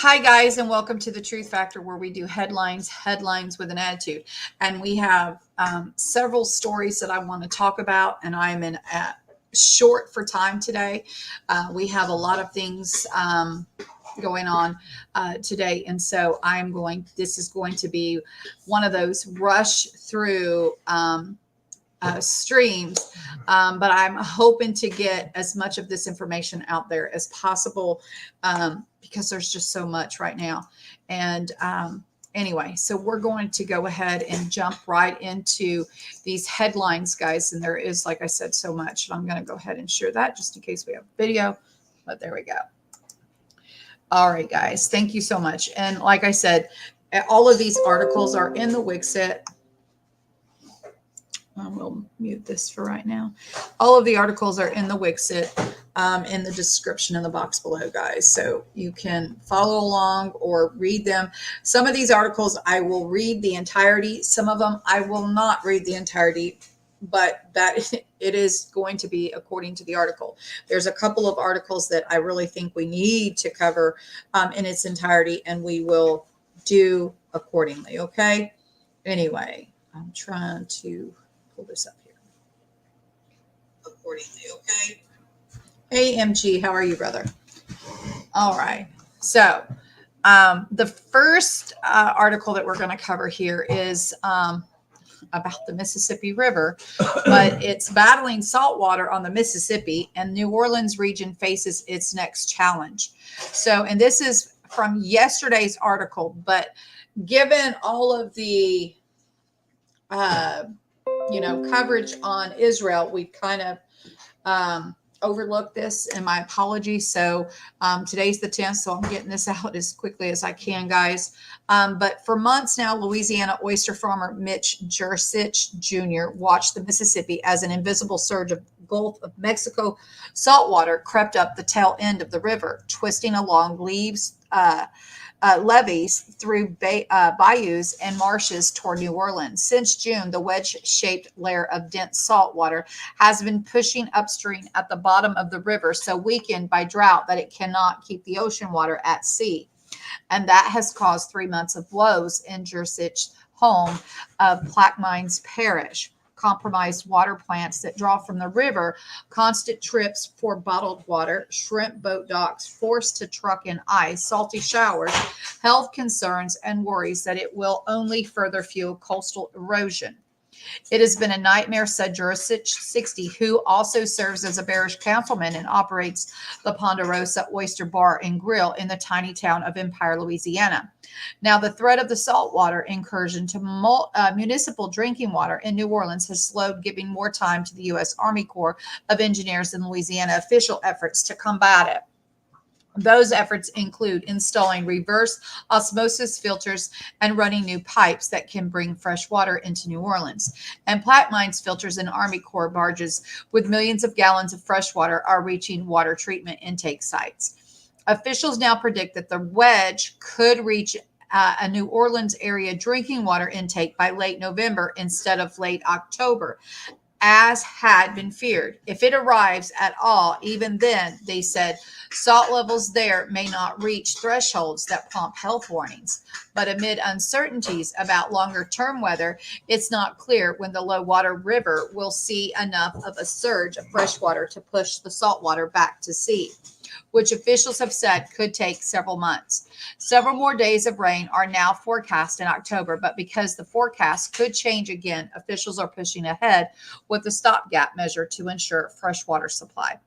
Hi, guys, and welcome to the Truth Factor, where we do headlines with an attitude. And we have several stories that I want to talk about, and I'm in short for time today. We have a lot of things going on today, and so this is going to be one of those rush through streams, but I'm hoping to get as much of this information out there as possible because there's just so much right now. And anyway, so we're going to go ahead and jump right into these headlines, guys. And there is, like I said, so much. I'm going to go ahead and share that just in case we have video. But there we go. All right, guys. Thank you so much. And like I said, all of these articles are in the Wixit. We'll mute this for right now. All of the articles are in the Wixit in the description in the box below, guys. So you can follow along or read them. Some of these articles I will read the entirety. Some of them I will not read the entirety, but that it is going to be according to the article. There's a couple of articles that I really think we need to cover in its entirety, and we will do accordingly. Okay. Anyway, I'm trying to pull this up here accordingly. Okay. Hey, MG, how are you, brother? All right. So the first article that we're going to cover here is about the Mississippi River, but it's battling saltwater on the Mississippi, and New Orleans region faces its next challenge. So, and this is from yesterday's article, but given all of the coverage on Israel, we kind of overlooked this, and my apologies. So today's the 10th, so I'm getting this out as quickly as I can, guys. But for months now, Louisiana oyster farmer Mitch Jersich Jr. watched the Mississippi as an invisible surge of Gulf of Mexico saltwater crept up the tail end of the river, twisting along levees through bayous and marshes toward New Orleans. Since June, the wedge-shaped layer of dense salt water has been pushing upstream at the bottom of the river, so weakened by drought that it cannot keep the ocean water at sea. And that has caused 3 months of woes in Jersich's home of Plaquemines Parish. Compromised water plants that draw from the river, constant trips for bottled water, shrimp boat docks forced to truck in ice, salty showers, health concerns, and worries that it will only further fuel coastal erosion. It has been a nightmare, said Jersich, 60, who also serves as a parish councilman and operates the Ponderosa Oyster Bar and Grill in the tiny town of Empire, Louisiana. Now, the threat of the saltwater incursion to municipal drinking water in New Orleans has slowed giving more time to the U.S. Army Corps of Engineers and Louisiana official efforts to combat it. Those efforts include installing reverse osmosis filters and running new pipes that can bring fresh water into New Orleans. And Plaquemines filters and Army Corps barges with millions of gallons of fresh water are reaching water treatment intake sites. Officials now predict that the wedge could reach a New Orleans area drinking water intake by late November instead of late October, as had been feared. If it arrives at all, even then, they said, salt levels there may not reach thresholds that prompt health warnings. But amid uncertainties about longer-term weather, it's not clear when the low-water river will see enough of a surge of fresh water to push the saltwater back to sea, which officials have said could take several months. Several more days of rain are now forecast in October, but because the forecast could change again, officials are pushing ahead with a stopgap measure to ensure freshwater supply.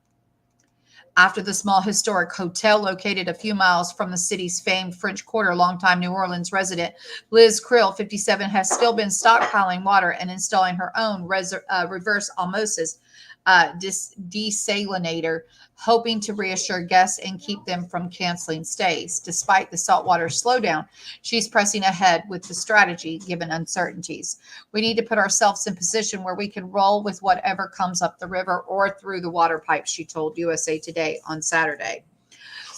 After the small historic hotel located a few miles from the city's famed French Quarter, longtime New Orleans resident Liz Krill, 57, has still been stockpiling water and installing her own reverse osmosis desalinator, hoping to reassure guests and keep them from canceling stays. Despite the saltwater slowdown, she's pressing ahead with the strategy given uncertainties. We need to put ourselves in position where we can roll with whatever comes up the river or through the water pipes, she told USA Today on Saturday.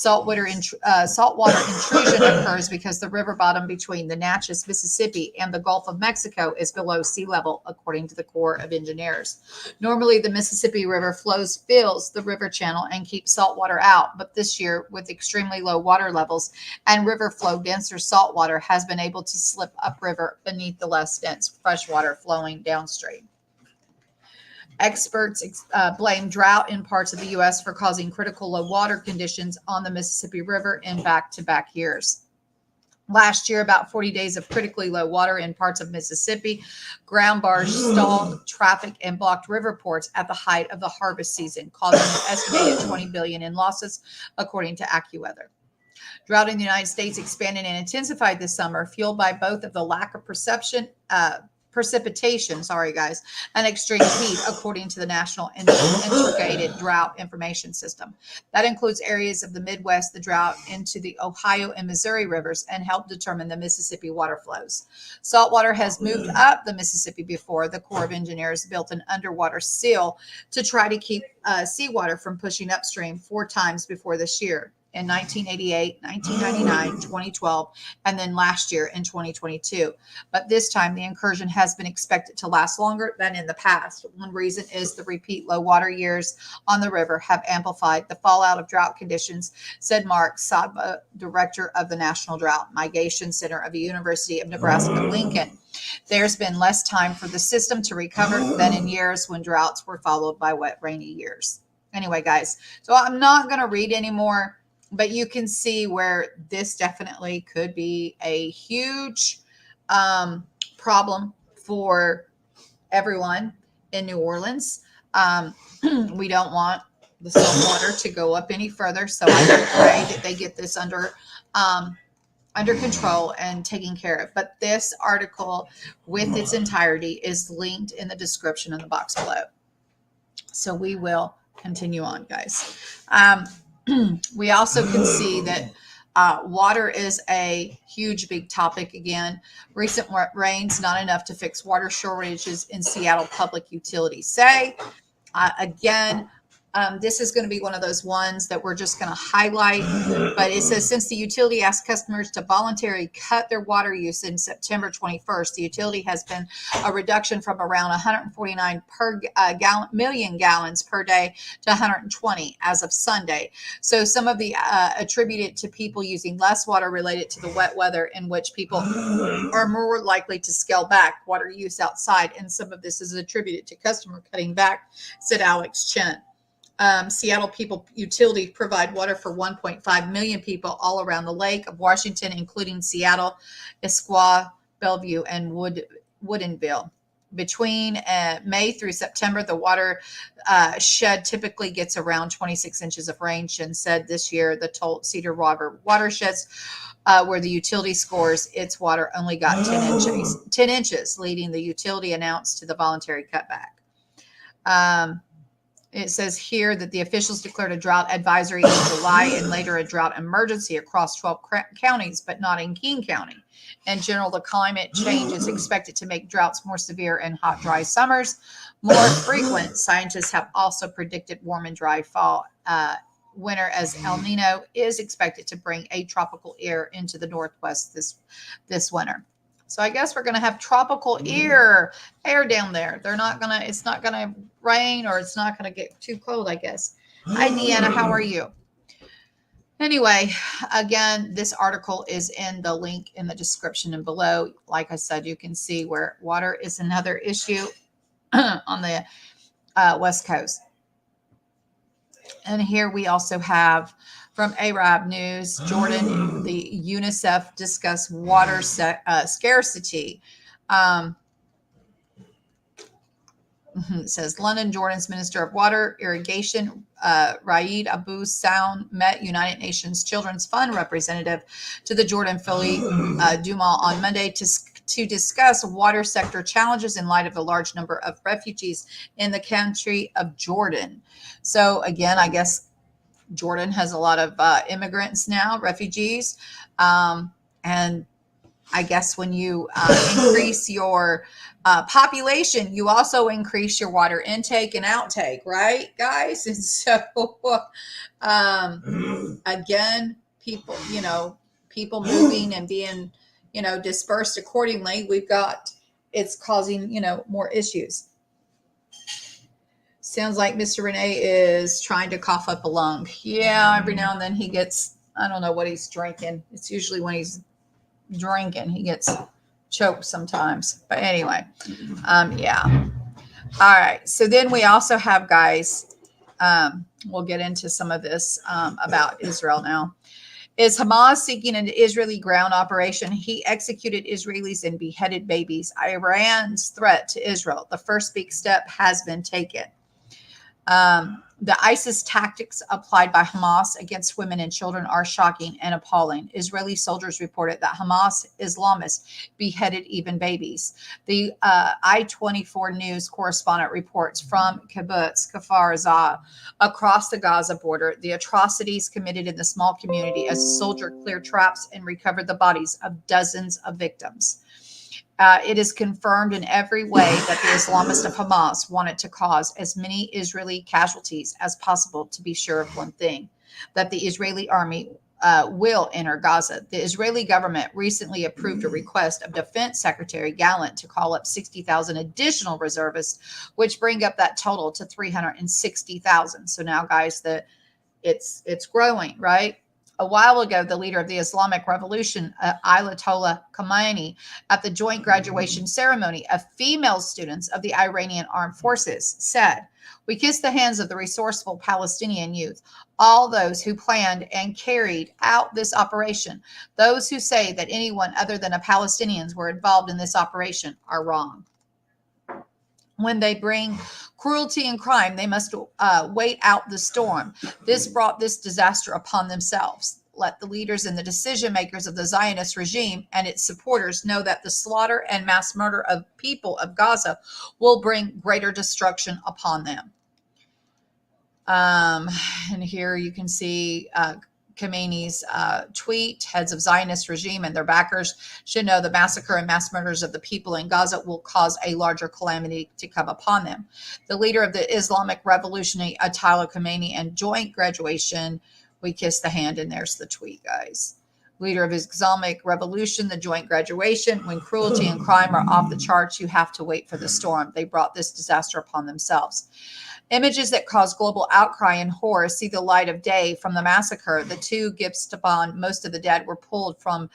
Saltwater intrusion occurs because the river bottom between the Natchez, Mississippi, and the Gulf of Mexico is below sea level, according to the Corps of Engineers. Normally, the Mississippi River fills the river channel and keeps saltwater out, but this year, with extremely low water levels and river flow, denser saltwater has been able to slip upriver beneath the less dense freshwater flowing downstream. Experts blame drought in parts of the U.S. for causing critical low water conditions on the Mississippi River in back-to-back years. Last year, about 40 days of critically low water in parts of Mississippi. Ground bars stalled traffic and blocked river ports at the height of the harvest season, causing an estimated $20 billion in losses, according to AccuWeather. Drought in the United States expanded and intensified this summer, fueled by both of the lack of precipitation, and extreme heat, according to the National Integrated Drought Information System. That includes areas of the Midwest, the drought into the Ohio and Missouri rivers, and helped determine the Mississippi water flows. Saltwater has moved up the Mississippi before. The Corps of Engineers built an underwater seal to try to keep seawater from pushing upstream 4 times before this year. In 1988, 1999, 2012, and then last year in 2022. But this time, the incursion has been expected to last longer than in the past. One reason is the repeat low water years on the river have amplified the fallout of drought conditions, said Mark Sadba, director of the National Drought Mitigation Center of the University of Nebraska-Lincoln. There's been less time for the system to recover than in years when droughts were followed by wet, rainy years. Anyway, guys, so I'm not going to read anymore. But you can see where this definitely could be a huge problem for everyone in New Orleans. We don't want the saltwater to go up any further. So I do pray that they get this under control and taken care of. But this article with its entirety is linked in the description in the box below. So we will continue on, guys. We also can see that water is a huge, big topic again. Recent rains, not enough to fix water shortages in Seattle public utilities. Again, this is going to be one of those ones that we're just going to highlight. But it says, since the utility asked customers to voluntarily cut their water use in September 21st, the utility has been a reduction from around 149 million gallons per day to 120 as of Sunday. So some of the attributed to people using less water related to the wet weather, in which people are more likely to scale back water use outside. And some of this is attributed to customer cutting back, said Alex Chen. Seattle People Utility provide water for 1.5 million people all around the Lake of Washington, including Seattle, Issaquah, Bellevue, and Woodinville. Between May through September, the water shed typically gets around 26 inches of rain. Shen said this year the Cedar River watersheds where the utility scores its water only got 10 inches, leading the utility announced to the voluntary cutback. It says here that the officials declared a drought advisory in July and later a drought emergency across 12 counties, but not in King County. In general, the climate change is expected to make droughts more severe and hot, dry summers more frequent. Scientists have also predicted warm and dry fall winter, as El Nino is expected to bring a tropical air into the Northwest this winter. So I guess we're going to have tropical air down there. It's not going to rain, or it's not going to get too cold, I guess. Hi, Deanna. How are you? Anyway, again, this article is in the link in the description and below. Like I said, you can see where water is another issue on the West Coast. And here we also have from Arab News, Jordan, the UNICEF discuss water scarcity. It says London, Jordan's Minister of Water, Irrigation, Raed Abu Sound, met United Nations Children's Fund representative to the Jordan Philly Duma on Monday to discuss water sector challenges in light of the large number of refugees in the country of Jordan. So again, I guess Jordan has a lot of immigrants now, refugees, and I guess when you increase your population, you also increase your water intake and outtake, right, guys? And so, again, people, people moving and being, dispersed accordingly. It's causing, more issues. Sounds like Mr. Renee is trying to cough up a lung. Yeah, every now and then he gets, I don't know what he's drinking. It's usually when he's drinking, he gets choked sometimes. But anyway, yeah. All right. So then we also have, guys, we'll get into some of this about Israel now. Is Hamas seeking an Israeli ground operation? He executed Israelis and beheaded babies. Iran's threat to Israel. The first big step has been taken. The ISIS tactics applied by Hamas against women and children are shocking and appalling. Israeli soldiers reported that Hamas Islamists beheaded even babies. The I-24 News correspondent reports from Kibbutz Kfar Aza across the Gaza border the atrocities committed in the small community as a soldier cleared traps and recovered the bodies of dozens of victims. It is confirmed in every way that the Islamists of Hamas wanted to cause as many Israeli casualties as possible to be sure of one thing, that the Israeli army will enter Gaza. The Israeli government recently approved a request of Defense Secretary Gallant to call up 60,000 additional reservists, which bring up that total to 360,000. So now, guys, it's growing, right? A while ago, the leader of the Islamic Revolution, Ayatollah Khamenei, at the joint graduation ceremony of female students of the Iranian Armed Forces, said, "We kiss the hands of the resourceful Palestinian youth, all those who planned and carried out this operation. Those who say that anyone other than Palestinians were involved in this operation are wrong. When they bring cruelty and crime, they must wait out the storm. This brought this disaster upon themselves. Let the leaders and the decision makers of the Zionist regime and its supporters know that the slaughter and mass murder of people of Gaza will bring greater destruction upon them." And here you can see Khamenei's tweet: "Heads of Zionist regime and their backers should know the massacre and mass murders of the people in Gaza will cause a larger calamity to come upon them." The leader of the Islamic Revolutionary Ayatollah Khamenei and joint graduation, we kiss the hand, and there's the tweet, guys. Leader of Islamic Revolution, the joint graduation. When cruelty and crime are off the charts, you have to wait for the storm. They brought this disaster upon themselves. Images that caused global outcry and horror see the light of day from the massacre. The two Gibstabon, most of the dead were pulled from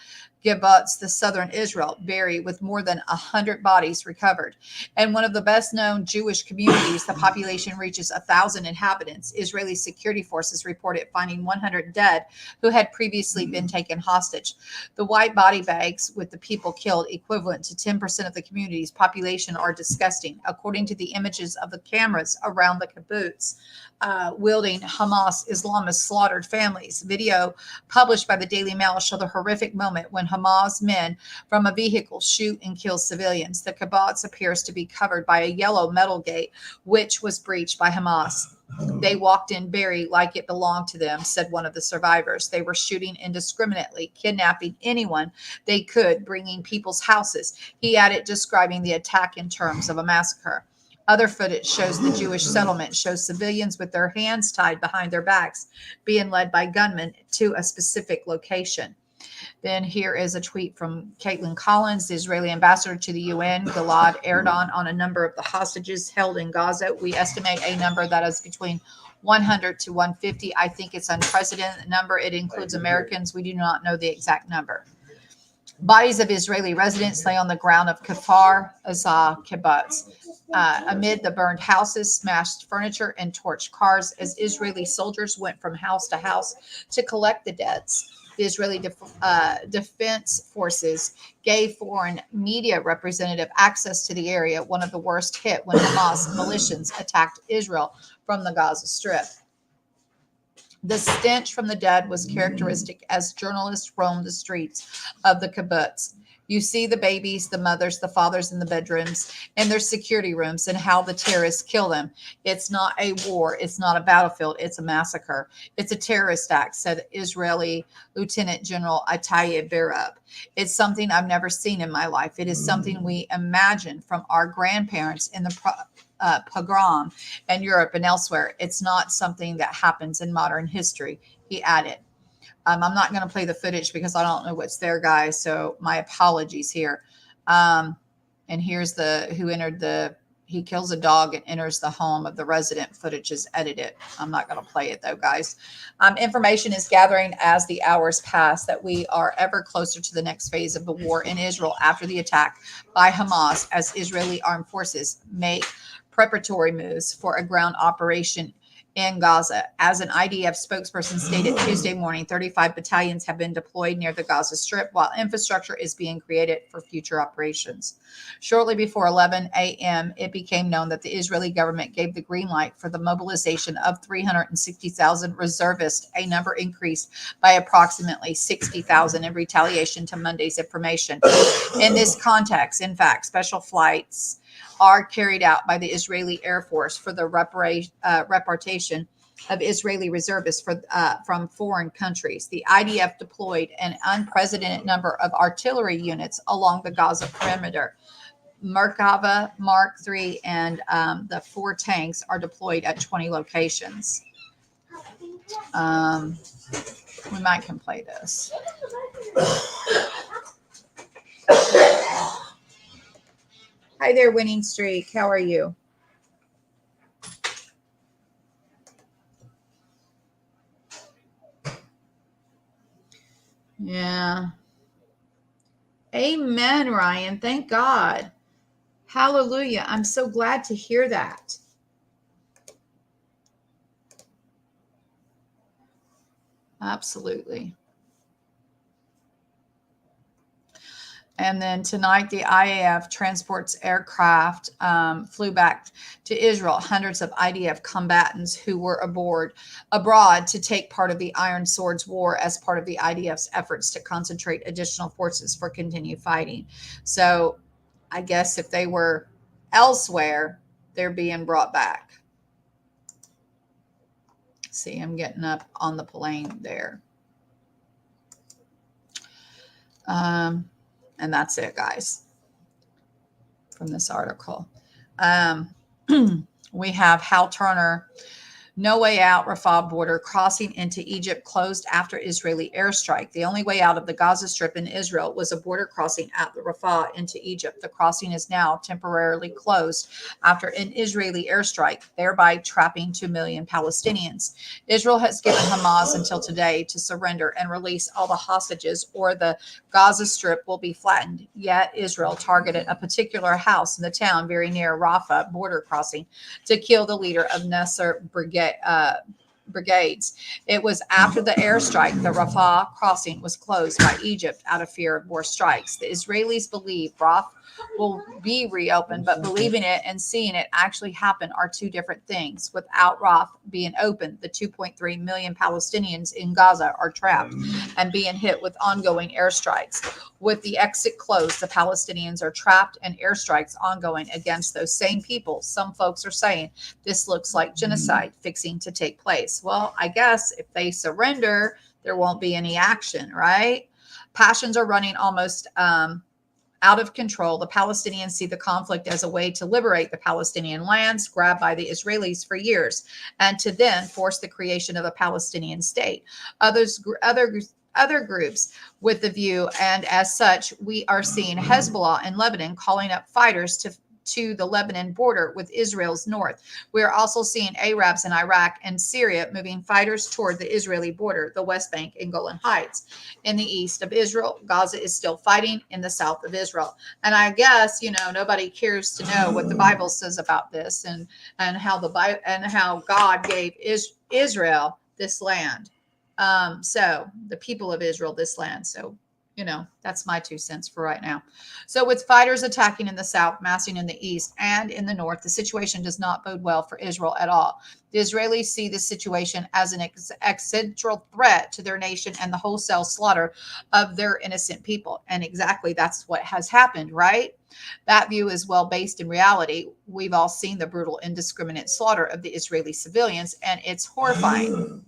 Kibbutz, the southern Israel, buried with more than 100 bodies recovered. And one of the best known Jewish communities, the population reaches 1,000 inhabitants. Israeli security forces reported finding 100 dead who had previously been taken hostage. The white body bags with the people killed, equivalent to 10% of the community's population, are disgusting. According to the images of the cameras around the kibbutz, wielding Hamas Islamists slaughtered families. Video published by the Daily Mail show the horrific moment when Hamas men from a vehicle shoot and kill civilians. The kibbutz appears to be covered by a yellow metal gate, which was breached by Hamas. "They walked in buried like it belonged to them," said one of the survivors. "They were shooting indiscriminately, kidnapping anyone they could, bringing people's houses," he added, describing the attack in terms of a massacre. Other footage shows the Jewish settlement shows civilians with their hands tied behind their backs being led by gunmen to a specific location. Then here is a tweet from Caitlin Collins, the Israeli ambassador to the UN, Gilad Erdan, on a number of the hostages held in Gaza. "We estimate a number that is between 100 to 150. I think it's an unprecedented number. It includes Americans. We do not know the exact number." Bodies of Israeli residents lay on the ground of Kfar Aza kibbutz. Amid the burned houses, smashed furniture, and torched cars, as Israeli soldiers went from house to house to collect the deads. The Israeli Defense Forces gave foreign media representative access to the area, one of the worst hit when Hamas militias attacked Israel from the Gaza Strip. The stench from the dead was characteristic as journalists roamed the streets of the kibbutz. You see the babies, the mothers, the fathers in the bedrooms, in their security rooms, and how the terrorists kill them. It's not a war. It's not a battlefield. It's a massacre. It's a terrorist act, said Israeli Lieutenant General Ataya Berab. It's something I've never seen in my life. It is something we imagined from our grandparents in the pogrom in Europe and elsewhere. It's not something that happens in modern history, he added. I'm not going to play the footage because I don't know what's there, guys. So my apologies here. And here's the who entered the. He kills a dog and enters the home of the resident. Footage is edited. I'm not going to play it though, guys. Information is gathering as the hours pass that we are ever closer to the next phase of the war in Israel after the attack by Hamas, as Israeli armed forces make preparatory moves for a ground operation in Gaza. As an IDF spokesperson stated Tuesday morning, 35 battalions have been deployed near the Gaza Strip while infrastructure is being created for future operations. Shortly before 11 a.m., it became known that the Israeli government gave the green light for the mobilization of 360,000 reservists, a number increased by approximately 60,000 in retaliation to Monday's information. In this context, in fact, special flights are carried out by the Israeli Air Force for the repatriation of Israeli reservists from foreign countries. The IDF deployed an unprecedented number of artillery units along the Gaza perimeter. Merkava, Mark III, and the 4 tanks are deployed at 20 locations. We might can play this. Hi there, Winning Streak. How are you? Yeah. Amen, Ryan. Thank God. Hallelujah. I'm so glad to hear that. Absolutely. And then tonight, the IAF transports aircraft flew back to Israel. Hundreds of IDF combatants who were abroad to take part of the Iron Swords War as part of the IDF's efforts to concentrate additional forces for continued fighting. So I guess if they were elsewhere, they're being brought back. See, I'm getting up on the plane there. And that's it, guys, from this article. We have Hal Turner, no way out, Rafah border crossing into Egypt closed after Israeli airstrike. The only way out of the Gaza Strip in Israel was a border crossing at the Rafah into Egypt. The crossing is now temporarily closed after an Israeli airstrike, thereby trapping 2 million Palestinians. Israel has given Hamas until today to surrender and release all the hostages, or the Gaza Strip will be flattened. Yet Israel targeted a particular house in the town very near Rafah border crossing to kill the leader of Nasser brigades. It was after the airstrike the Rafah crossing was closed by Egypt out of fear of more strikes. The Israelis believe Rafah will be reopened, but believing it and seeing it actually happen are two different things. Without Rafah being open, the 2.3 million Palestinians in Gaza are trapped and being hit with ongoing airstrikes. With the exit closed, the Palestinians are trapped and airstrikes ongoing against those same people. Some folks are saying this looks like genocide fixing to take place. Well, I guess if they surrender, there won't be any action, right? Passions are running almost out of control. The Palestinians see the conflict as a way to liberate the Palestinian lands grabbed by the Israelis for years, and to then force the creation of a Palestinian state. Other groups with the view, and as such, we are seeing Hezbollah in Lebanon calling up fighters to the Lebanon border with Israel's north. We are also seeing Arabs in Iraq and Syria moving fighters toward the Israeli border, the West Bank and Golan Heights. In the east of Israel, Gaza is still fighting in the south of Israel. And I guess, nobody cares to know what the Bible says about this and how God gave Israel this land. So the people of Israel, this land. So That's my 2 cents for right now. So, with fighters attacking in the south, massing in the east, and in the north, the situation does not bode well for Israel at all. The Israelis see this situation as an existential threat to their nation and the wholesale slaughter of their innocent people. And exactly that's what has happened, right? That view is well based in reality. We've all seen the brutal, indiscriminate slaughter of the Israeli civilians, and it's horrifying.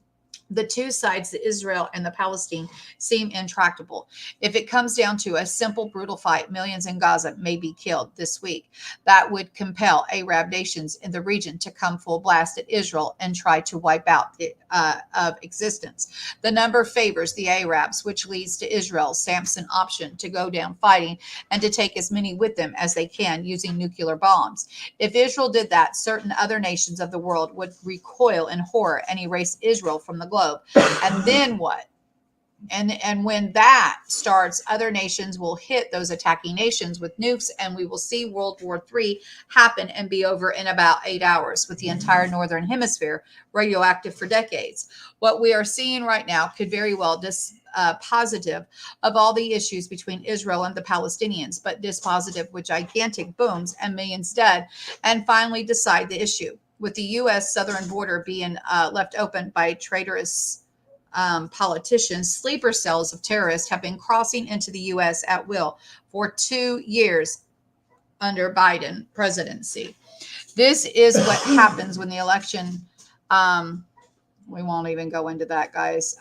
The two sides, the Israel and the Palestine, seem intractable. If it comes down to a simple, brutal fight, millions in Gaza may be killed this week. That would compel Arab nations in the region to come full blast at Israel and try to wipe out the of existence. The number favors the Arabs, which leads to Israel's Samson option to go down fighting and to take as many with them as they can using nuclear bombs. If Israel did that, certain other nations of the world would recoil in horror and erase Israel from the globe. And then what? And when that starts, other nations will hit those attacking nations with nukes, and we will see World War III happen and be over in about 8 hours, with the entire northern hemisphere radioactive for decades. What we are seeing right now could very well positive of all the issues between Israel and the Palestinians, but dispositive with gigantic booms and millions dead, and finally decide the issue. With the U.S. southern border being left open by traitorous politicians, sleeper cells of terrorists have been crossing into the U.S. at will for 2 years under Biden presidency. This is what happens when the election. We won't even go into that, guys.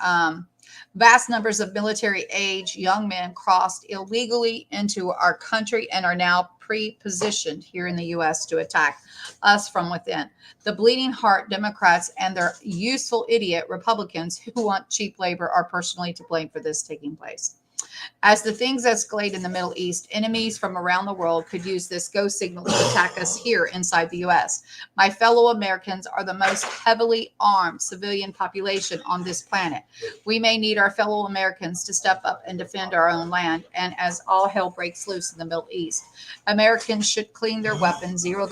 Vast numbers of military age young men crossed illegally into our country and are now pre-positioned here in the U.S. to attack us from within. The bleeding heart Democrats and their useful idiot Republicans who want cheap labor are personally to blame for this taking place. As the things escalate in the Middle East, enemies from around the world could use this go signal to attack us here inside the U.S. My fellow Americans are the most heavily armed civilian population on this planet. We may need our fellow Americans to step up and defend our own land. And as all hell breaks loose in the Middle East, Americans should clean their weapons, zero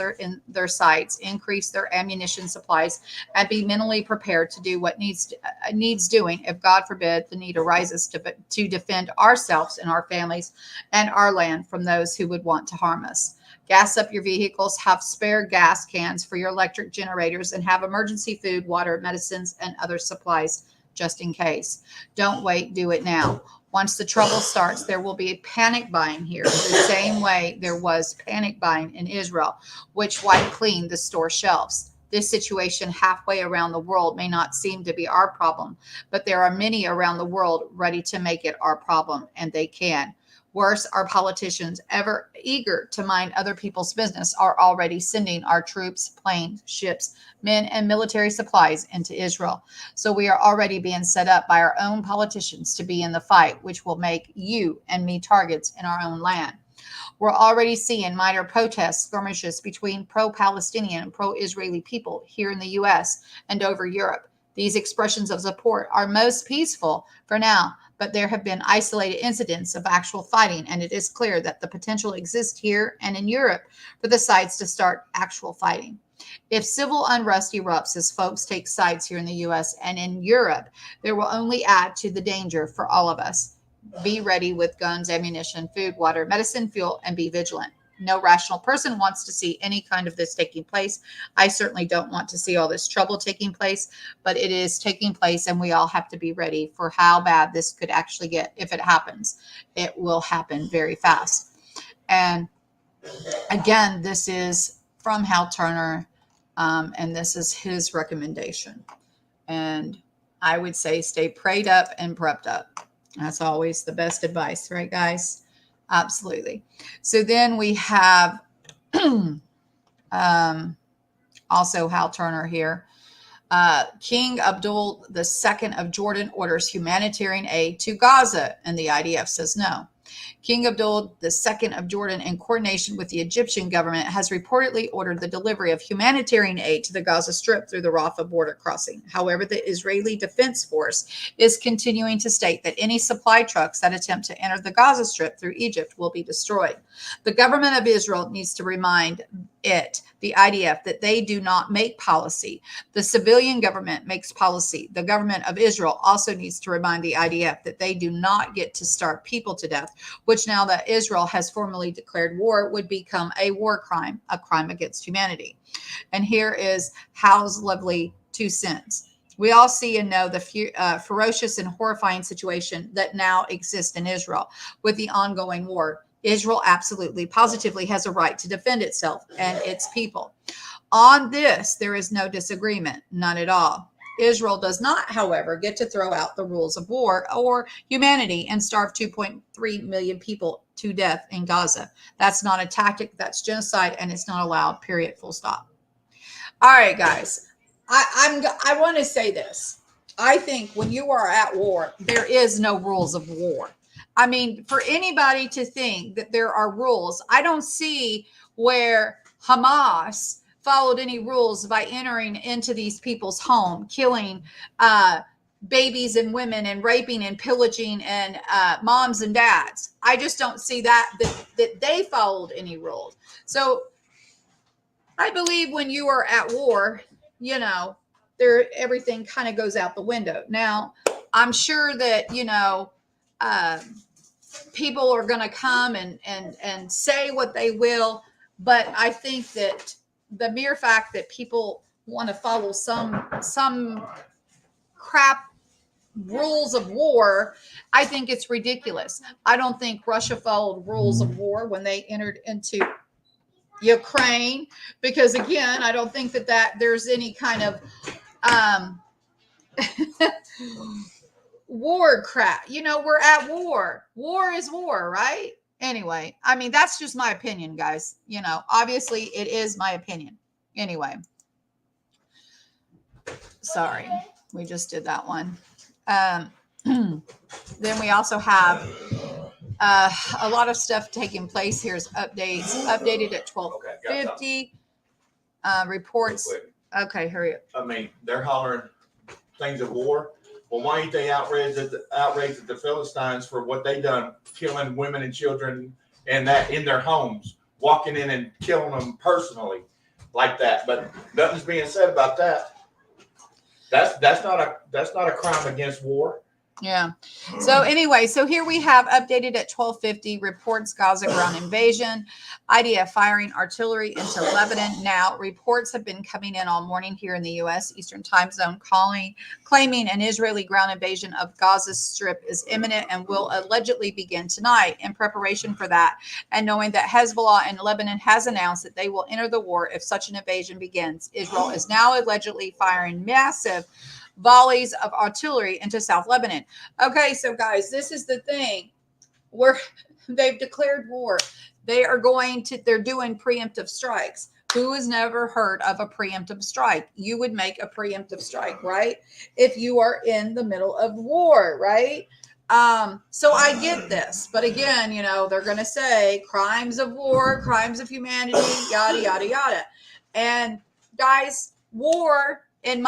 their sights, increase their ammunition supplies, and be mentally prepared to do what needs doing if, God forbid, the need arises to defend ourselves and our families and our land from those who would want to harm us. Gas up your vehicles, have spare gas cans for your electric generators, and have emergency food, water, medicines, and other supplies just in case. Don't wait, do it now. Once the trouble starts, there will be a panic buying here, the same way there was panic buying in Israel, which wiped clean the store shelves. This situation halfway around the world may not seem to be our problem, but there are many around the world ready to make it our problem, and they can. Worse, our politicians, ever eager to mind other people's business, are already sending our troops, planes, ships, men, and military supplies into Israel. So we are already being set up by our own politicians to be in the fight, which will make you and me targets in our own land. We're already seeing minor protests, skirmishes between pro-Palestinian and pro-Israeli people here in the U.S. and over Europe. These expressions of support are most peaceful for now, but there have been isolated incidents of actual fighting, and it is clear that the potential exists here and in Europe for the sides to start actual fighting. If civil unrest erupts as folks take sides here in the U.S. and in Europe, there will only add to the danger for all of us. Be ready with guns, ammunition, food, water, medicine, fuel, and be vigilant. No rational person wants to see any kind of this taking place. I certainly don't want to see all this trouble taking place, but it is taking place, and we all have to be ready for how bad this could actually get if it happens. It will happen very fast. And again, this is from Hal Turner, and this is his recommendation. And I would say stay prayed up and prepped up. That's always the best advice, right, guys? Absolutely. So then we have also Hal Turner here. King Abdul II of Jordan orders humanitarian aid to Gaza, and the IDF says no. King Abdul II of Jordan, in coordination with the Egyptian government, has reportedly ordered the delivery of humanitarian aid to the Gaza Strip through the Rafah border crossing. However, the Israeli Defense Force is continuing to state that any supply trucks that attempt to enter the Gaza Strip through Egypt will be destroyed. The government of Israel needs to remind the IDF, that they do not make policy. The civilian government makes policy. The government of Israel also needs to remind the IDF that they do not get to starve people to death, which now that Israel has formally declared war would become a war crime, a crime against humanity. And here is Hal's lovely 2 cents. We all see and know the ferocious and horrifying situation that now exists in Israel with the ongoing war. Israel absolutely, positively has a right to defend itself and its people. On this, there is no disagreement, none at all. Israel does not, however, get to throw out the rules of war or humanity and starve 2.3 million people to death in Gaza. That's not a tactic, that's genocide, and it's not allowed, period, full stop. All right, guys, I want to say this. I think when you are at war, there is no rules of war. I mean, for anybody to think that there are rules, I don't see where Hamas followed any rules by entering into these people's home, killing babies and women and raping and pillaging and moms and dads. I just don't see that they followed any rules. So I believe when you are at war, everything kind of goes out the window. Now, I'm sure that, people are going to come and say what they will, but I think that the mere fact that people want to follow some crap rules of war, I think it's ridiculous. I don't think Russia followed rules of war when they entered into Ukraine, because again, I don't think that there's any kind of war crap. We're at war. War is war, right? Anyway, I mean, that's just my opinion, guys. Obviously it is my opinion. Anyway, sorry, we just did that one. Then we also have a lot of stuff taking place. Here's updated at 12:50. Reports. Okay, hurry up. I mean, they're hollering things of war. Well, why ain't they outraged at the Philistines for what they done, killing women and children and that in their homes, walking in and killing them personally like that? But nothing's being said about that. That's not a crime against war. Yeah. So anyway, so here we have updated at 12:50 reports Gaza ground invasion, IDF firing artillery into Lebanon. Now, reports have been coming in all morning here in the U.S. Eastern Time Zone, claiming an Israeli ground invasion of Gaza Strip is imminent and will allegedly begin tonight. In preparation for that, and knowing that Hezbollah in Lebanon has announced that they will enter the war if such an invasion begins, Israel is now allegedly firing massive volleys of artillery into South Lebanon. Okay, so guys, this is the thing. They've declared war. They're doing preemptive strikes. Who has never heard of a preemptive strike? You would make a preemptive strike, right? If you are in the middle of war, right? So I get this, but again, they're going to say crimes of war, crimes of humanity, yada, yada, yada. And guys, war, in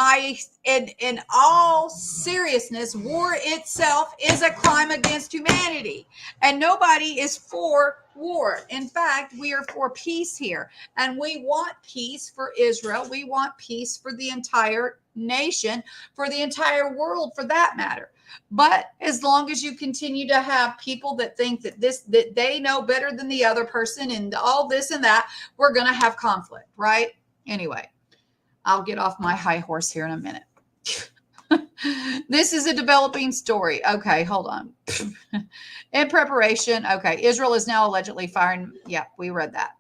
all seriousness, war itself is a crime against humanity, and nobody is for war. In fact, we are for peace here, and we want peace for Israel. We want peace for the entire nation, for the entire world, for that matter. But as long as you continue to have people that think that they know better than the other person and all this and that, we're going to have conflict, right? Anyway, I'll get off my high horse here in a minute. This is a developing story. Okay, hold on. In preparation. Okay, Israel is now allegedly firing. Yeah, we read that.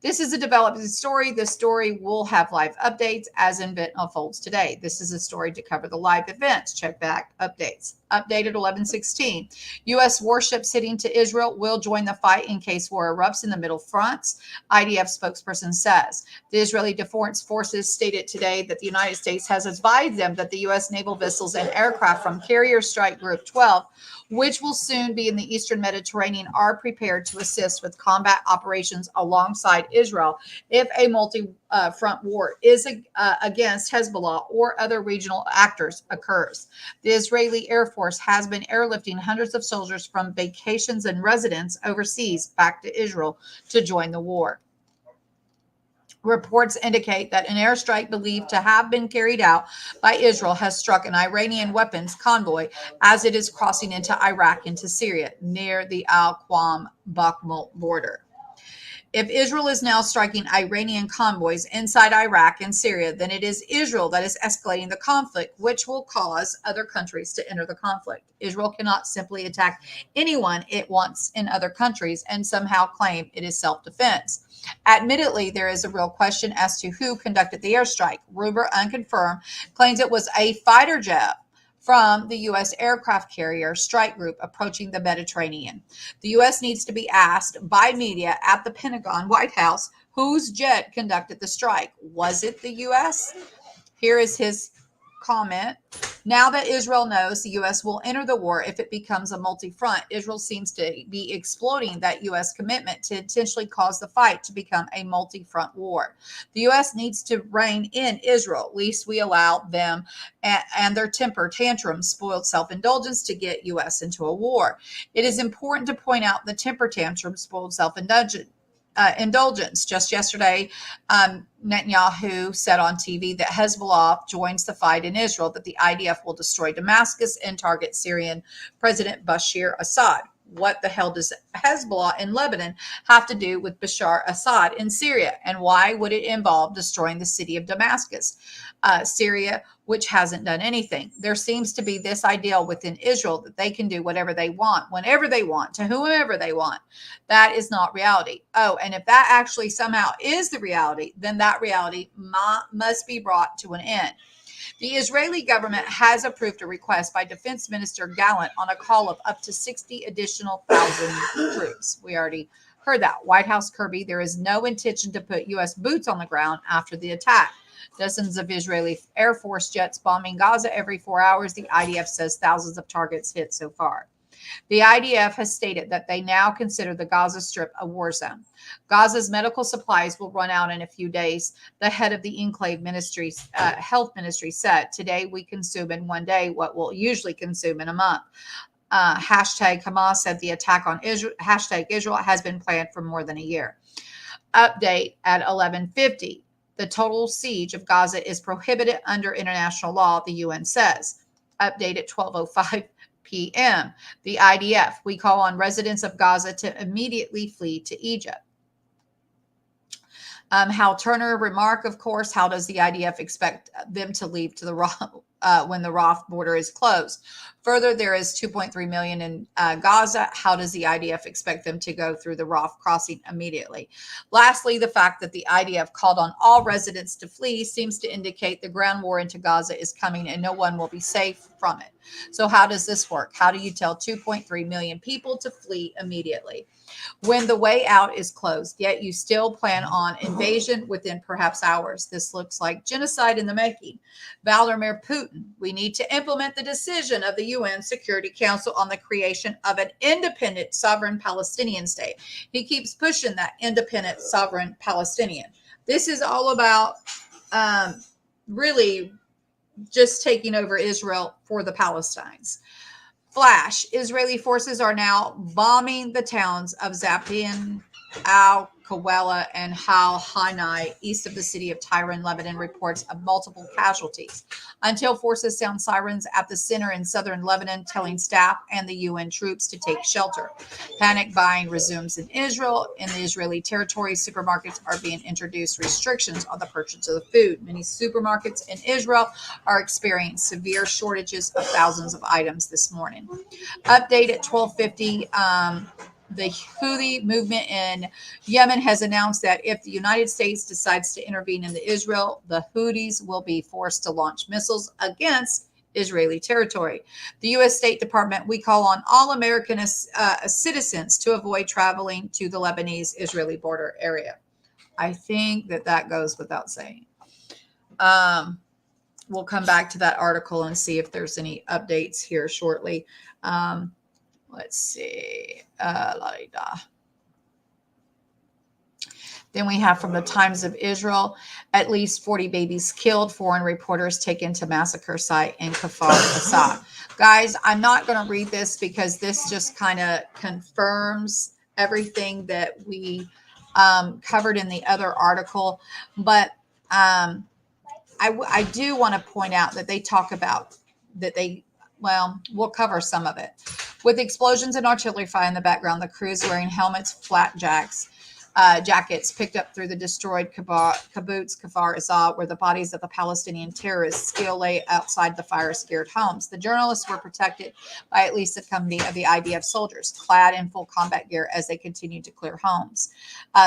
This is a developing story. This story will have live updates as event unfolds today. This is a story to cover the live events. Check back updates. Updated 11/16. U.S. warships heading to Israel will join the fight in case war erupts in the middle fronts, IDF spokesperson says. The Israeli Defense Forces stated today that the United States has advised them that the U.S. naval vessels missiles and aircraft from Carrier Strike Group 12, which will soon be in the eastern Mediterranean, are prepared to assist with combat operations alongside Israel if a multi-front war is against Hezbollah or other regional actors occurs. The Israeli Air Force has been airlifting hundreds of soldiers from vacations and residence overseas back to Israel to join the war. Reports indicate that an airstrike believed to have been carried out by Israel has struck an Iranian weapons convoy as it is crossing into Iraq into Syria near the Al-Qam Bakhmut border. If Israel is now striking Iranian convoys inside Iraq and Syria, then it is Israel that is escalating the conflict, which will cause other countries to enter the conflict. Israel cannot simply attack anyone it wants in other countries and somehow claim it is self-defense. Admittedly, there is a real question as to who conducted the airstrike. Rumor unconfirmed claims it was a fighter jet from the U.S. aircraft carrier Strike Group approaching the Mediterranean. The U.S. needs to be asked by media at the Pentagon, White House, whose jet conducted the strike. Was it the U.S.? Here is his comment. Now that Israel knows the U.S. will enter the war if it becomes a multi-front, Israel seems to be exploiting that U.S. commitment to intentionally cause the fight to become a multi-front war. The U.S. needs to rein in Israel, least we allow them and their temper tantrums, spoiled self-indulgence to get U.S. into a war. It is important to point out the temper tantrum, spoiled self-indulgence. Just yesterday, Netanyahu said on TV that Hezbollah joins the fight in Israel, that the IDF will destroy Damascus and target Syrian President Bashar Assad. What the hell does Hezbollah in Lebanon have to do with Bashar Assad in Syria? And why would it involve destroying the city of Damascus, Syria, which hasn't done anything? There seems to be this ideal within Israel that they can do whatever they want, whenever they want, to whomever they want. That is not reality. Oh, and if that actually somehow is the reality, then that reality must be brought to an end. The Israeli government has approved a request by Defense Minister Gallant on a call of up to 60 additional thousand troops. We already heard that. White House Kirby, there is no intention to put U.S. boots on the ground after the attack. Dozens of Israeli Air Force jets bombing Gaza every 4 hours. The IDF says thousands of targets hit so far. The IDF has stated that they now consider the Gaza Strip a war zone. Gaza's medical supplies will run out in a few days. The head of the Enclave Ministry's health ministry said, "Today we consume in one day what we'll usually consume in a month." Hashtag Hamas said the attack on Israel, hashtag Israel, has been planned for more than a year. Update at 11:50. The total siege of Gaza is prohibited under international law, the UN says. Update at 12:05 p.m. The IDF, we call on residents of Gaza to immediately flee to Egypt. Hal Turner remark, of course, how does the IDF expect them to leave to the when the Rafah border is closed? Further, there is 2.3 million in Gaza. How does the IDF expect them to go through the Rafah crossing immediately? Lastly, the fact that the IDF called on all residents to flee seems to indicate the ground war into Gaza is coming and no one will be safe from it. So how does this work? How do you tell 2.3 million people to flee immediately when the way out is closed, yet you still plan on invasion within perhaps hours? This looks like genocide in the making. Vladimir Putin, we need to implement the decision of the UN Security Council on the creation of an independent sovereign Palestinian state. He keeps pushing that independent sovereign Palestinian. This is all about really just taking over Israel for the Palestinians. Flash, Israeli forces are now bombing the towns of Zapin, Al-Kawela, and Hal Hanai, east of the city of Tyre, Lebanon, reports of multiple casualties. Until forces sound sirens at the center in southern Lebanon, telling staff and the UN troops to take shelter. Panic buying resumes in Israel. In the Israeli territory, supermarkets are being introduced restrictions on the purchase of the food. Many supermarkets in Israel are experiencing severe shortages of thousands of items this morning. Update at 12:50. The Houthi movement in Yemen has announced that if the United States decides to intervene in Israel, the Houthis will be forced to launch missiles against Israeli territory. The U.S. State Department, we call on all American citizens to avoid traveling to the Lebanese-Israeli border area. I think that goes without saying. we'll come back to that article and see if there's any updates here shortly. Let's see. Then we have from the Times of Israel, at least 40 babies killed, foreign reporters taken to massacre site in Kfar Aza. Guys, I'm not going to read this because this just kind of confirms everything that we covered in the other article. But I do want to point out that they talk about that we'll cover some of it. With explosions and artillery fire in the background, the crews wearing helmets, jackets picked up through the destroyed kibbutz Kfar Aza, where the bodies of the Palestinian terrorists still lay outside the fire-scared homes. The journalists were protected by at least a company of the IDF soldiers, clad in full combat gear as they continued to clear homes.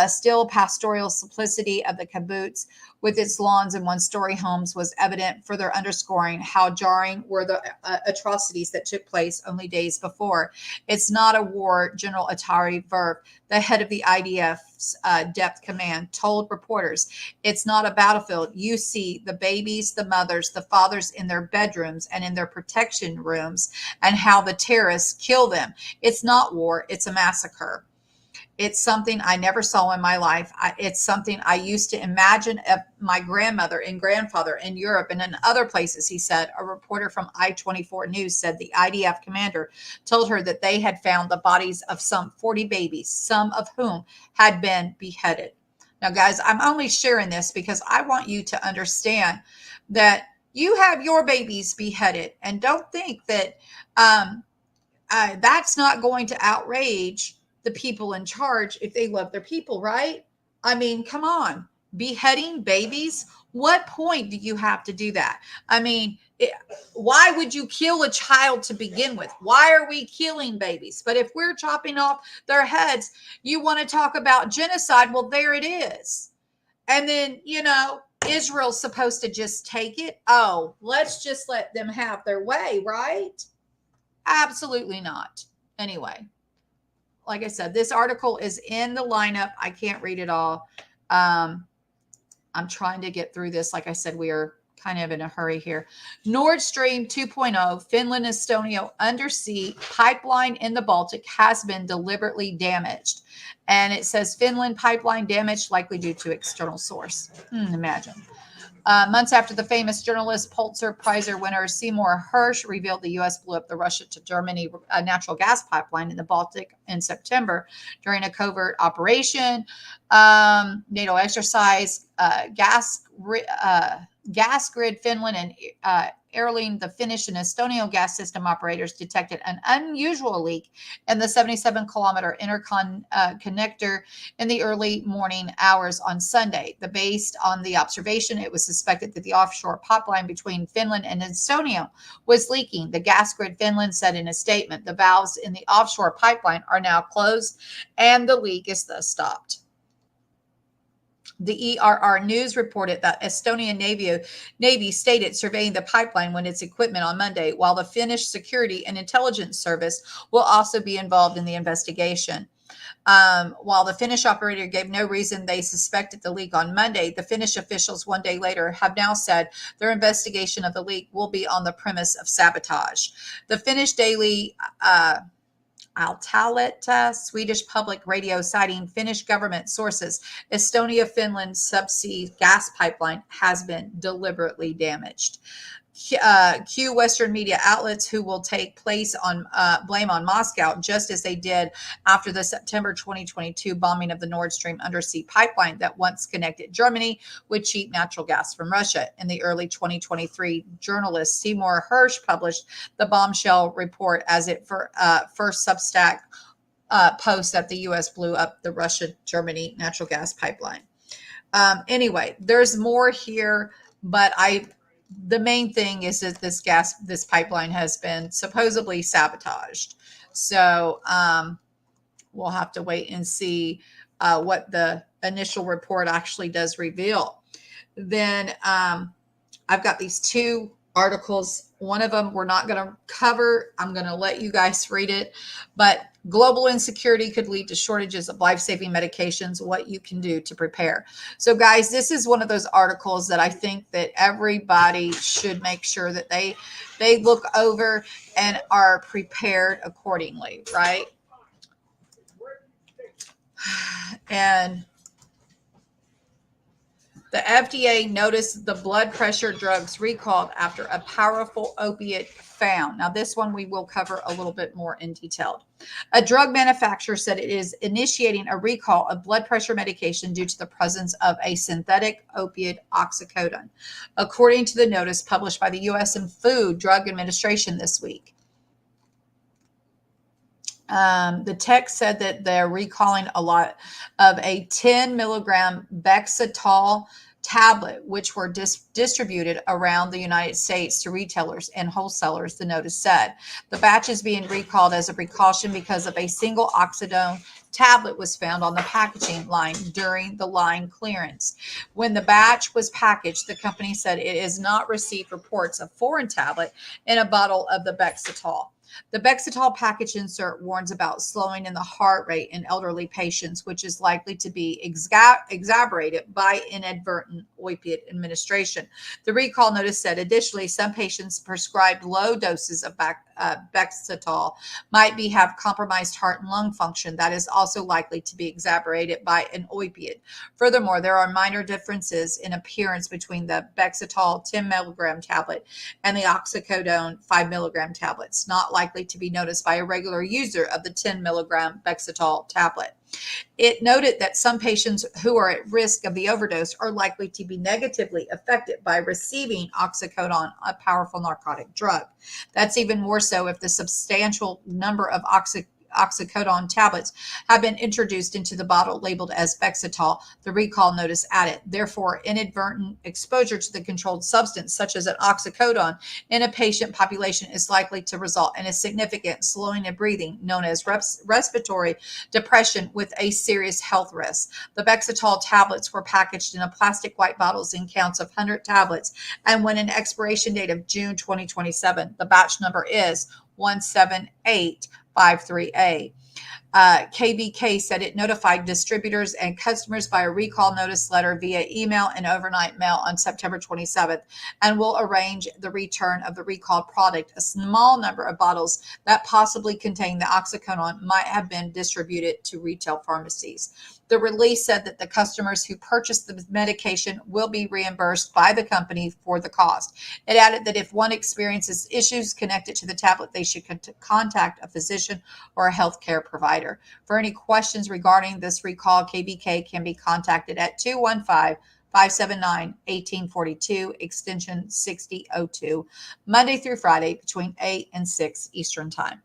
Still, pastoral simplicity of the kibbutz with its lawns and one-story homes was evident, further underscoring how jarring were the atrocities that took place only days before. It's not a war, General Atari Verv, the head of the IDF's Depth Command, told reporters. It's not a battlefield. You see the babies, the mothers, the fathers in their bedrooms and in their protection rooms, and how the terrorists kill them. It's not war. It's a massacre. It's something I never saw in my life. It's something I used to imagine of my grandmother and grandfather in Europe and in other places, he said. A reporter from I-24 News said the IDF commander told her that they had found the bodies of some 40 babies, some of whom had been beheaded. Now, guys, I'm only sharing this because I want you to understand that you have your babies beheaded, and don't think that that's not going to outrage the people in charge if they love their people, right? I mean, come on, beheading babies. What point do you have to do that? I mean, why would you kill a child to begin with? Why are we killing babies? But if we're chopping off their heads, you want to talk about genocide? Well, there it is. And then, Israel's supposed to just take it. Oh, let's just let them have their way, right? Absolutely not. Anyway, like I said, this article is in the lineup. I can't read it all. I'm trying to get through this. Like I said, we are kind of in a hurry here. Nordstream 2.0, Finland, Estonia undersea pipeline in the Baltic has been deliberately damaged. And it says Finland pipeline damaged likely due to external source. Imagine. Months after the famous journalist Pulitzer Prize winner Seymour Hersh revealed the U.S. blew up the Russia to Germany natural gas pipeline in the Baltic in September during a covert operation, NATO exercise, gas grid Finland and Airline, the Finnish and Estonian gas system operators detected an unusual leak in the 77-kilometer interconnector in the early morning hours on Sunday. Based on the observation, it was suspected that the offshore pipeline between Finland and Estonia was leaking. The gas grid Finland said in a statement, the valves in the offshore pipeline are now closed and the leak is thus stopped. The ERR News reported that Estonian Navy stated surveying the pipeline when its equipment on Monday, while the Finnish Security and Intelligence Service will also be involved in the investigation. While the Finnish operator gave no reason they suspected the leak on Monday, the Finnish officials 1 day later have now said their investigation of the leak will be on the premise of sabotage. The Finnish daily Altaletta, Swedish public radio citing Finnish government sources, Estonia-Finland subsea gas pipeline has been deliberately damaged. Q Western media outlets who will take place on blame on Moscow, just as they did after the September 2022 bombing of the Nord Stream undersea pipeline that once connected Germany with cheap natural gas from Russia. In the early 2023, journalist Seymour Hersh published the bombshell report as it first Substack post that the U.S. blew up the Russia-Germany natural gas pipeline. Anyway, there's more here, but the main thing is that this pipeline has been supposedly sabotaged. So we'll have to wait and see what the initial report actually does reveal. Then I've got these two articles. One of them we're not going to cover. I'm going to let you guys read it. But Global insecurity could lead to shortages of life-saving medications. What you can do to prepare. So, guys, this is one of those articles that I think that everybody should make sure that they look over and are prepared accordingly, right? And the FDA noticed the blood pressure drugs recalled after a powerful opiate found. Now, this one we will cover a little bit more in detail. A drug manufacturer said it is initiating a recall of blood pressure medication due to the presence of a synthetic opiate oxycodone, according to the notice published by the U.S. and Food Drug Administration this week. The text said that they're recalling a lot of a 10 milligram Bexatol tablet, which were distributed around the United States to retailers and wholesalers, the notice said. The batch is being recalled as a precaution because of a single oxidone tablet was found on the packaging line during the line clearance. When the batch was packaged, the company said it has not received reports of foreign tablet in a bottle of the Bexatol. The Bexatol package insert warns about slowing in the heart rate in elderly patients, which is likely to be exacerbated by inadvertent opiate administration. The recall notice said additionally, some patients prescribed low doses of Bexatol might have compromised heart and lung function. That is also likely to be exacerbated by an opiate. Furthermore, there are minor differences in appearance between the Bexatol 10 milligram tablet and the oxycodone 5 milligram tablets, not likely to be noticed by a regular user of the 10 milligram Bexatol tablet. It noted that some patients who are at risk of the overdose are likely to be negatively affected by receiving oxycodone, a powerful narcotic drug. That's even more so if the substantial number of oxycodone tablets have been introduced into the bottle labeled as Bexatol, the recall notice added. Therefore, inadvertent exposure to the controlled substance, such as an oxycodone, in a patient population is likely to result in a significant slowing of breathing, known as respiratory depression, with a serious health risk. The Bexatol tablets were packaged in a plastic white bottles in counts of 100 tablets and when an expiration date of June 2027. The batch number is 17853A. KBK said it notified distributors and customers by a recall notice letter via email and overnight mail on September 27th and will arrange the return of the recalled product. A small number of bottles that possibly contain the oxycodone might have been distributed to retail pharmacies. The release said that the customers who purchased the medication will be reimbursed by the company for the cost. It added that if one experiences issues connected to the tablet, they should contact a physician or a healthcare provider. For any questions regarding this recall, KBK can be contacted at 215-579-1842, extension 6002, Monday through Friday between 8 and 6 Eastern Time.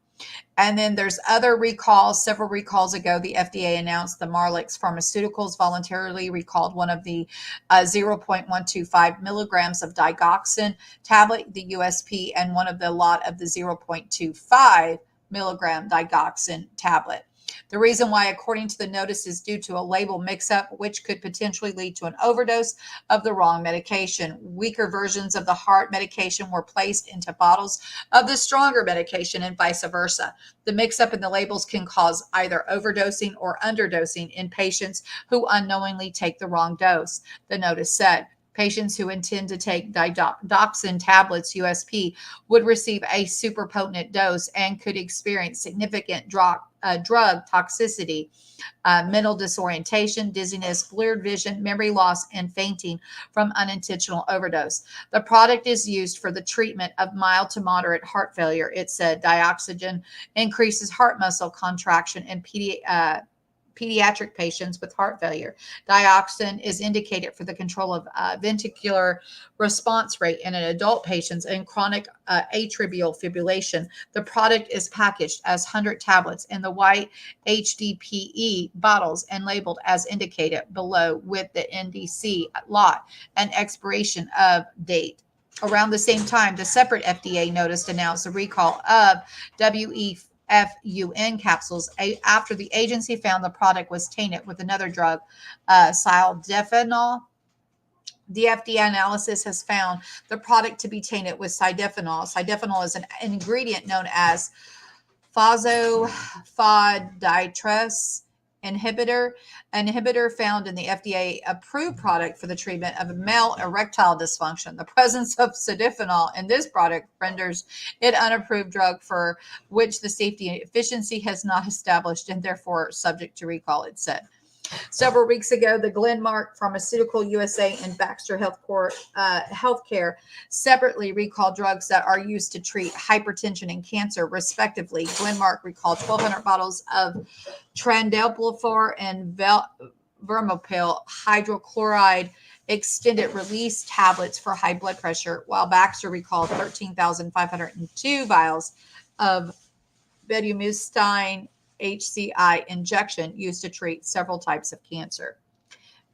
And then there's other recalls. Several recalls ago, the FDA announced the Marlix Pharmaceuticals voluntarily recalled one of the 0.125 milligrams of digoxin tablet, the USP, and one of the lot of the 0.25 milligram digoxin tablet. The reason why, according to the notice, is due to a label mix-up, which could potentially lead to an overdose of the wrong medication. Weaker versions of the heart medication were placed into bottles of the stronger medication and vice versa. The mix-up in the labels can cause either overdosing or underdosing in patients who unknowingly take the wrong dose, the notice said. Patients who intend to take digoxin tablets, USP, would receive a super potent dose and could experience significant drug toxicity, mental disorientation, dizziness, blurred vision, memory loss, and fainting from unintentional overdose. The product is used for the treatment of mild to moderate heart failure. It said dioxygen increases heart muscle contraction in pediatric patients with heart failure. Dioxin is indicated for the control of ventricular response rate in adult patients in chronic atrial fibrillation. The product is packaged as 100 tablets in the white HDPE bottles and labeled as indicated below with the NDC lot and expiration of date. Around the same time, the separate FDA notice announced the recall of WEFUN capsules after the agency found the product was tainted with another drug, sildenafil. The FDA analysis has found the product to be tainted with sildenafil. Sildenafil is an ingredient known as Phosphodietroph inhibitor found in the FDA approved product for the treatment of male erectile dysfunction. The presence of sildenafil in this product renders it unapproved drug for which the safety and efficiency has not established and therefore subject to recall, it said. Several weeks ago, the Glenmark Pharmaceutical USA and Baxter Healthcare separately recalled drugs that are used to treat hypertension and cancer, respectively. Glenmark recalled 1,200 bottles of Trandelpor and Vermopil hydrochloride extended release tablets for high blood pressure, while Baxter recalled 13,502 vials of bendamustine HCI injection used to treat several types of cancer.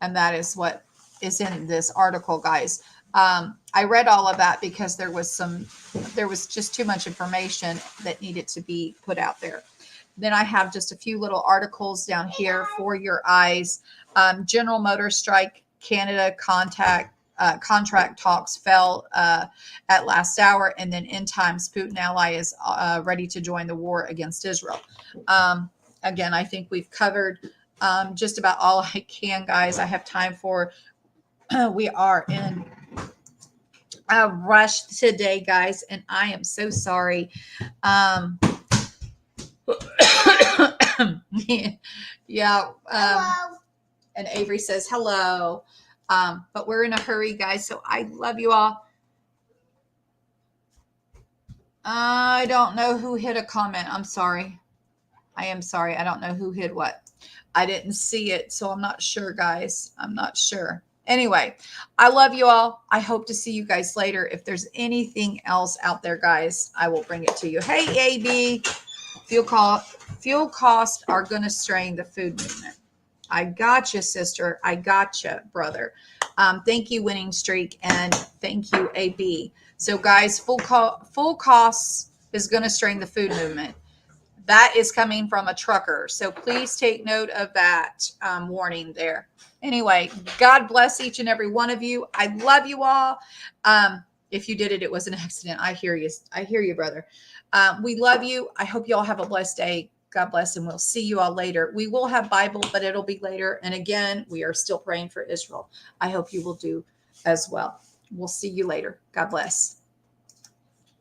And that is what is in this article, guys. I read all of that because there was just too much information that needed to be put out there. Then I have just a few little articles down here for your eyes. General Motors strike, Canada contract talks fell at last hour, and then end times Putin ally is ready to join the war against Israel. Again, I think we've covered just about all I can, guys. I have time for. We are in a rush today, guys, and I am so sorry. Yeah. And Avery says hello. But we're in a hurry, guys. So I love you all. I don't know who hit a comment. I'm sorry. I am sorry. I don't know who hit what. I didn't see it. So I'm not sure, guys. I'm not sure. Anyway, I love you all. I hope to see you guys later. If there's anything else out there, guys, I will bring it to you. Hey, AB. Fuel costs are going to strain the food movement. I got you, sister. I got you, brother. Thank you, Winning Streak, and thank you, AB. So, guys, full costs is going to strain the food movement. That is coming from a trucker. So please take note of that warning there. Anyway, God bless each and every one of you. I love you all. If you did it, it was an accident. I hear you. I hear you, brother. We love you. I hope you all have a blessed day. God bless, and we'll see you all later. We will have Bible, but it'll be later. And again, we are still praying for Israel. I hope you will do as well. We'll see you later. God bless.